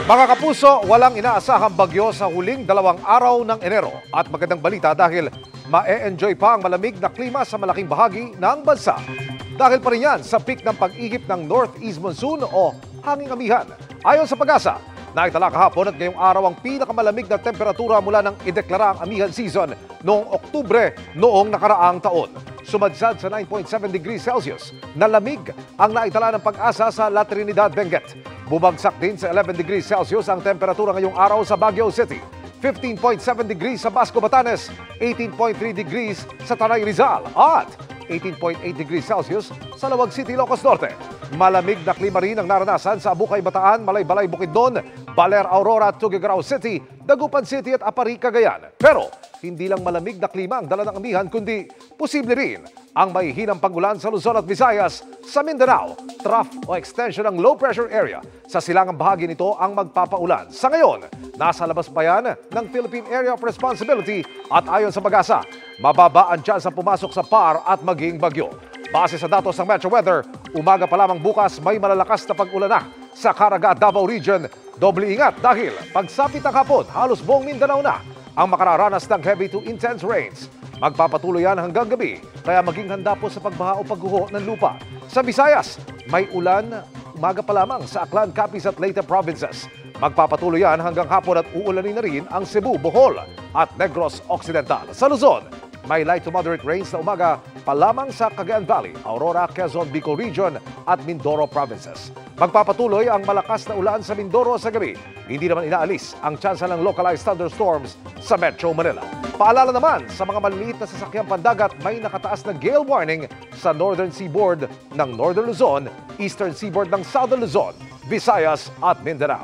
Mga kapuso, walang inaasahang bagyo sa huling 2 araw ng Enero. At magandang balita dahil ma-e-enjoy pa ang malamig na klima sa malaking bahagi ng bansa. Dahil pa rin yan sa peak ng pag-ihip ng Northeast Monsoon o hanging amihan. Ayon sa Pag-asa, naitala kahapon at ngayong araw ang pinakamalamig na temperatura mula ng ideklara ang amihan season noong Oktubre noong nakaraang taon. Sumadsad sa 9.7 degrees Celsius na lamig ang naitala ng Pag-asa sa La Trinidad, Benguet. Bumagsak din sa 11 degrees Celsius ang temperatura ngayong araw sa Baguio City. 15.7 degrees sa Basco, Batanes, 18.3 degrees sa Tanay, Rizal at 18.8 degrees Celsius sa Lawag City, Ilocos Norte. Malamig na klima rin ang naranasan sa Bukay, Bataan, Malaybalay, Bukidnon, Baler, Aurora, Tuguegarao City, Dagupan City at Apari, Cagayan. Pero hindi lang malamig na klima ang dala ng amihan kundi posible rin ang mahihinang pag-ulan sa Luzon at Visayas. Sa Mindanao, trough o extension ng low pressure area sa silangang bahagi nito ang magpapaulan. Sa ngayon, nasa labas pa yan ng Philippine Area of Responsibility at ayon sa Pag-asa, mababa ang tsansa pumasok sa PAR at maging bagyo. Base sa datos ng Metro Weather, umaga pa lamang bukas may malalakas na pag-ulan na sa Caraga at Davao Region. Doble ingat dahil pagsapit ng hapon, halos buong Mindanao na ang makararanas ng heavy to intense rains. Magpapatuloy yan hanggang gabi, kaya maging handa po sa pagbaha o pagguho ng lupa. Sa Visayas, may ulan umaga pa lamang sa Aklan, Capiz at Leyte provinces. Magpapatuloy yan hanggang hapon at uulanin na rin ang Cebu, Bohol at Negros Occidental. Sa Luzon, may light to moderate rains na umaga pa lamang sa Cagayan Valley, Aurora, Quezon, Bicol Region at Mindoro provinces. Magpapatuloy ang malakas na ulan sa Mindoro sa gabi. Hindi naman inaalis ang tsansa ng localized thunderstorms sa Metro Manila. Paalala naman sa mga maliliit na sasakyang pandagat, may nakataas na gale warning sa northern seaboard ng Northern Luzon, eastern seaboard ng Southern Luzon, Visayas at Mindanao.